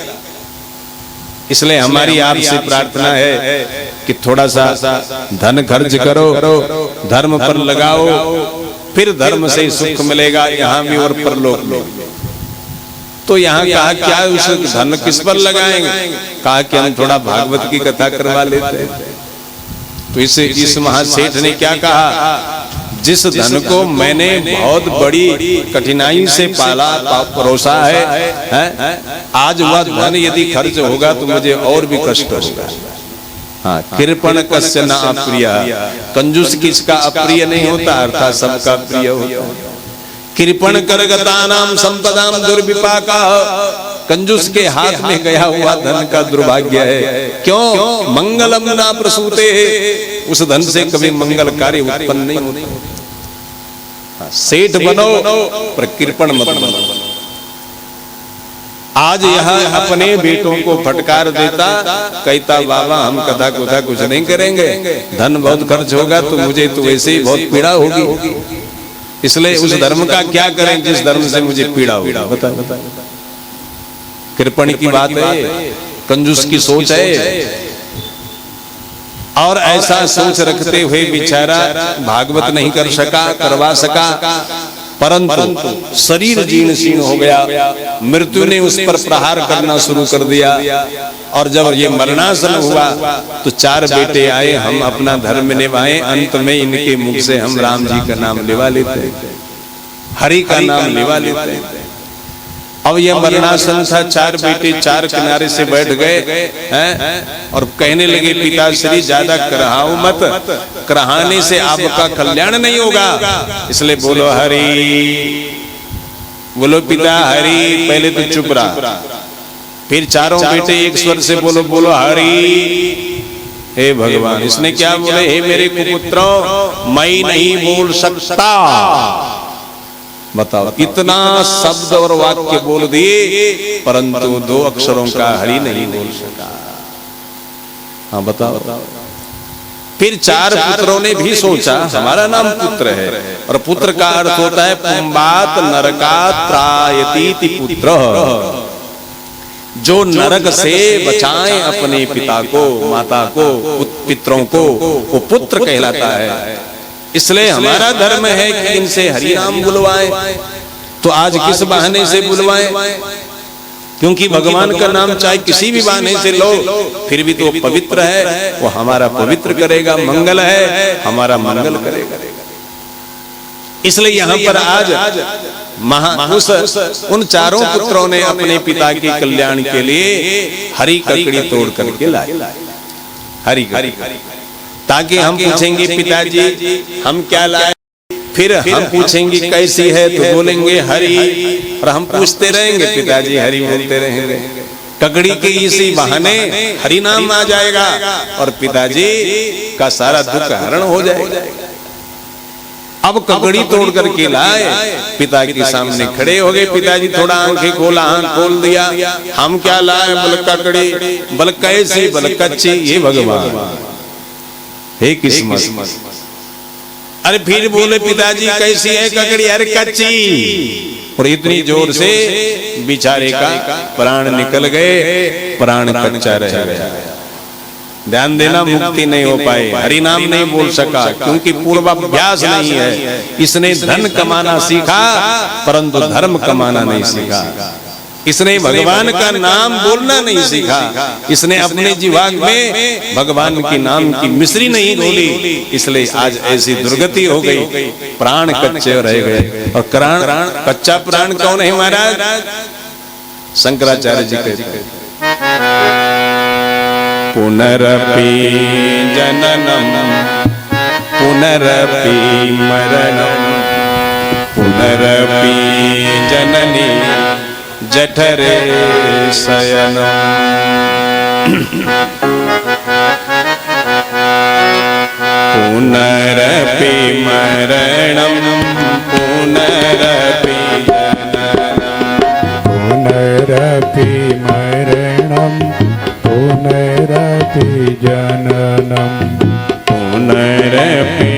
Speaker 2: इसलिए हमारी आपसे प्रार्थना है कि थोड़ा सा धन खर्च करो, धर्म पर लगाओ, फिर धर्म से सुख मिलेगा यहाँ भी और परलोक में। तो यहाँ कहा क्या उस धन किस पर लगाएंगे? कहा कि हम थोड़ा भागवत की कथा करवा लेते हैं। तो इस महासेठ ने क्या कहा, जिस धन को मैंने बहुत बड़ी कठिनाई से पाला परोसा है, आज वह धन यदि खर्च होगा तो मुझे और भी कष्ट होगा। हाँ, कृपण कस्य न अप्रिय, कंजूस किसका अप्रिय नहीं होता, अर्थात सबका प्रिय होता। कृपण करगतानाम संपदाम दुर्विपाका, कंजूस के हाथ में गया हुआ धन का दुर्भाग्य है। क्यों? मंगलम ना प्रसूते, उस धन से कभी मंगल कार्य उत्पन्न नहीं होता। सेठ बनो पर कृपण मत बनो। आज यहाँ अपने बेटों को फटकार देता, कहता बाबा हम कथा कुथा कुछ नहीं करेंगे, धन बहुत खर्च होगा तो मुझे तो वैसे ही बहुत पीड़ा होगी, इसलिए उस धर्म का क्या करें जिस धर्म से मुझे पीड़ा होगी। बताओ, कृपण की बात है, कंजूस की सोच है। और ऐसा सोच रखते हुए बेचारा भागवत नहीं कर सका, करवा सका, परंतु शरीर जीर्ण शीर्ण हो गया, मृत्यु ने उस पर प्रहार करना शुरू कर दिया। और जब ये मरणासन हुआ तो 4 बेटे आए, हम अपना धर्म निभाएं, अंत में इनके मुख से हम राम जी का नाम लेवा लेते, हरि का नाम लेवा लेते। अब यह मरणासन था, 4 बेटे 4 किनारे से बैठ गए हैं और कहने लगे पिताश्री ज्यादा कराओ मत, कराने से आपका कल्याण नहीं होगा, इसलिए बोलो हरि, बोलो पिता हरि। पहले तो चुप रहा, फिर चारों बेटे एक स्वर से बोलो बोलो हरि। हे भगवान, इसने क्या बोले, हे मेरे कुपुत्रों मैं नहीं बोल सकता। बताओ, इतना शब्द और वाक्य बोल दिए परंतु 2 अक्षरों का हरि नहीं बोल सका। हाँ बताओ। फिर 4 पुत्रों ने भी सोचा हमारा नाम पुत्र है, और पुत्र का अर्थ होता है पुंबात नरकात् त्रायतीति पुत्र, जो नरक से बचाएं अपने पिता को, माता को, पितरों को, वो पुत्र कहलाता है। इसलिए हमारा धर्म है कि इनसे हरि नाम बुलवाएं। तो आज किस बहाने से बुलवाएं? क्योंकि भगवान का नाम चाहे किसी भी बहाने से लो, फिर भी तो पवित्र है, वो हमारा पवित्र करेगा, मंगल है, हमारा मंगल करेगा। इसलिए यहाँ पर आज उन 4 पुत्रों ने अपने पिता के कल्याण के लिए हरि ककड़ी तोड़ करके लाए, हरि ताकि हम पूछेंगे पिताजी हम क्या लाए, फिर हम पूछेंगे कैसी है तो बोलेंगे हरि, और हम पूछते रहेंगे पिताजी हरि बोलते रहेंगे। ककड़ी के इसी बहाने हरि नाम आ जाएगा और पिताजी का सारा दुख हरण हो जाएगा। अब ककड़ी तोड़ करके लाए, पिता के सामने खड़े हो गए। पिताजी थोड़ा आंखें खोला, आंख खोल दिया, हम क्या लाए? बोल ककड़ी। बोल कैसी? बोल कच्ची। ये भगवान हे किस्मत। अरे फिर बोले पिताजी कैसी है ककड़ी? अरे कच्ची। और इतनी जोर से बेचारे का प्राण निकल गए, प्राण कच्चा रह गया। ध्यान देना, मुक्ति नहीं हो पाए, हरि नाम नहीं बोल सका क्योंकि पूर्वाभ्यास नहीं है। इसने धन कमाना सीखा परंतु धर्म कमाना नहीं सीखा। इसने भगवान का नाम बोलना नहीं सीखा। इसने अपने जीवाग में भगवान के नाम की मिश्री नहीं घोली, इसलिए आज ऐसी दुर्गति हो गई, प्राण कच्चे रह गए। और कच्चा प्राण कौन है महाराज? शंकराचार्य जी कहते पुनरपि जननम पुनरपि मरणम पुनरपि जननी जठरे शयनम। पुनरपि मरणम पुनरपि जननम
Speaker 1: पुनरपि मरणम पुनरपि जननम
Speaker 2: पुनरपि